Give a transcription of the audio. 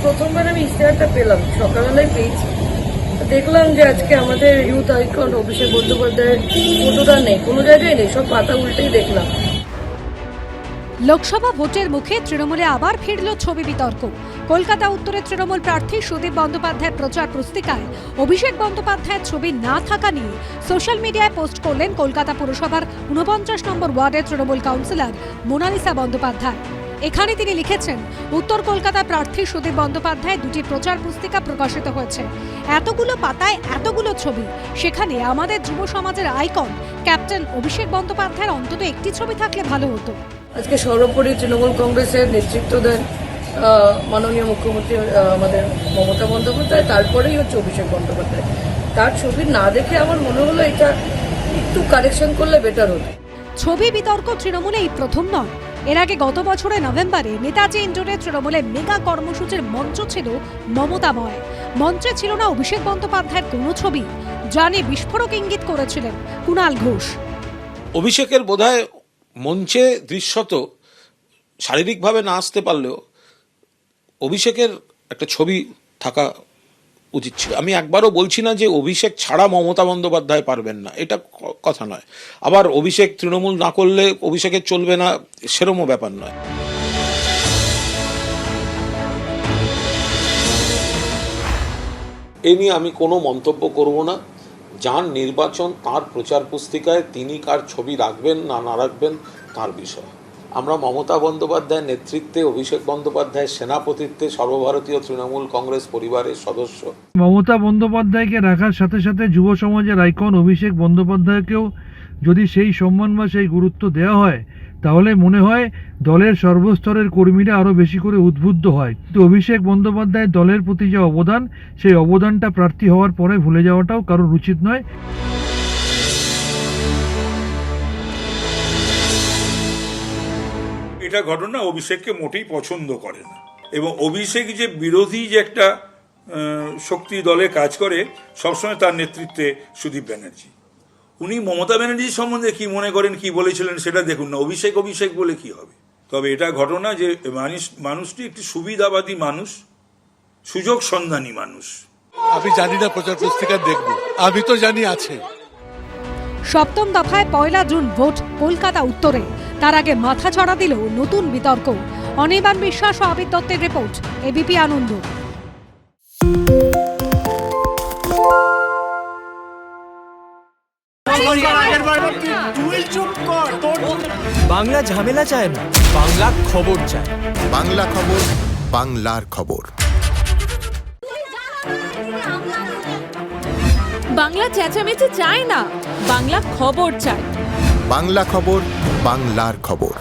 প্রথমবার আমি ইশতেহারটা পেলাম, সকালবেলায় পেয়েছি। দেখলাম যে আজকে আমাদের ইউথ আইকন অভিষেক বন্দ্যোপাধ্যায়ের ফটোটা নেই, কোনো জায়গায় নেই, সব পাতা উল্টেই দেখলাম। লোকসভা ভোটের মুখে তৃণমূলে আবার ফিরল ছবি বিতর্ক। কলকাতা উত্তরের তৃণমূল প্রার্থী সুদীপ বন্দ্যোপাধ্যায়ের প্রচার পুস্তিকায় অভিষেক বন্দ্যোপাধ্যায়ের ছবি না থাকা নিয়ে সোশ্যাল মিডিয়ায় পোস্ট করলেন কলকাতা পুরসভার 49 নম্বর ওয়ার্ডের তৃণমূল কাউন্সিলর মোনালিসা বন্দ্যোপাধ্যায়। এখানে তিনি লিখেছেন, উত্তর কলকাতা প্রার্থী সুদীপ বন্দ্যোপাধ্যায় দুটি প্রচার পুস্তিকা প্রকাশিত হয়েছে। এতগুলো পাতায় এতগুলো ছবি, সেখানে আমাদের যুব সমাজের আইকন ক্যাপ্টেন অভিষেক বন্দ্যোপাধ্যায়ের অন্তত একটি ছবি থাকলে ভালো হতো। আজকে সর্বোপরি তৃণমূল কংগ্রেসের নেতৃত্ব দেন মাননীয় মুখ্যমন্ত্রী আমাদের মমতা বন্দ্যোপাধ্যায়, তারপরেই হচ্ছে অভিষেক বন্দ্যোপাধ্যায়। তার ছবি না দেখে আমার মনে হলো এটা একটু কারেকশন করলে বেটার হতো। ছবি বিতর্ক তৃণমূলে এই প্রথম নয়। এর আগে গত বছরের নভেম্বরে নেতাজি ইন্ডোরে তৃণমূলের মেগা কর্মসূচির মঞ্চ ছিল মমতাময়। মঞ্চে ছিল না অভিষেক বন্দ্যোপাধ্যায়ের কোনো ছবি, যা নিয়ে বিস্ফোরক ইঙ্গিত করেছিলেন কুণাল ঘোষ। অভিষেকের বোধহয় মঞ্চে দৃশ্যত শারীরিকভাবে না আসতে পারলেও অভিষেকের একটা ছবি থাকা উচিত ছিল। আমি একবারও বলছি না যে অভিষেক ছাড়া মমতা বন্দ্যোপাধ্যায় পারবেন না, এটা কথা নয়। আবার অভিষেক তৃণমূল না করলে অভিষেকের চলবে না, সেরকমও ব্যাপার নয়। এ নিয়ে আমি কোনো মন্তব্য করব না। যার নির্বাচন, তার প্রচার পুস্তিকায় তিনি কার ছবি রাখবেন না না রাখবেন তার বিষয়। আমরা মমতা বন্দ্যোপাধ্যায়ের নেতৃত্বে, অভিষেক বন্দ্যোপাধ্যায়ের সেনাপতিত্বে সর্বভারতীয় তৃণমূল কংগ্রেস পরিবারের সদস্য। মমতা বন্দ্যোপাধ্যায়কে রাখার সাথে সাথে যুব সমাজের আইকন অভিষেক বন্দ্যোপাধ্যায়কেও যদি সেই সম্মান বা সেই গুরুত্ব দেওয়া হয়, তাহলে মনে হয় দলের সর্বস্তরের কর্মীরা আরও বেশি করে উদ্বুদ্ধ হয়। কিন্তু অভিষেক বন্দ্যোপাধ্যায়ের দলের প্রতি যে অবদান, সেই অবদানটা প্রার্থী হওয়ার পরে ভুলে যাওয়াটাও কারোর উচিত নয়। এটা ঘটনা অভিষেককে মোটেই পছন্দ করে না, এবং অভিষেক যে বিরোধী যে একটা শক্তি দলে কাজ করে সবসময় তার নেতৃত্বে সুদীপ ব্যানার্জি। উনি মমতা ব্যানার্জি সম্বন্ধে কি মনে করেন, কি বলেছিলেন সেটা দেখুন না, অভিষেক অভিষেক বলে কি হবে। তবে এটা ঘটনা যে মানুষটি একটি সুবিধাবাদী মানুষ, সুযোগ সন্ধানী মানুষ। আমি জানি না প্রচার পুস্তিকা দেখব, আমি তো জানি আছে। সপ্তম দফায় 1 জুন ভোট কলকাতা উত্তরে। তার আগে মাথা ছড়া দিল নতুন বিতর্ক। অনির্বাণ বিশ্বাস ও আবির দত্তের রিপোর্ট, এবিপি আনন্দ। বাংলা ঝামেলা চায় না, বাংলা খবর চায়। বাংলা খবর, বাংলার খবর। বাংলা চেঁচামেচি চায় না, বাংলা খবর চায়। বাংলা খবর, বাংলার খবর।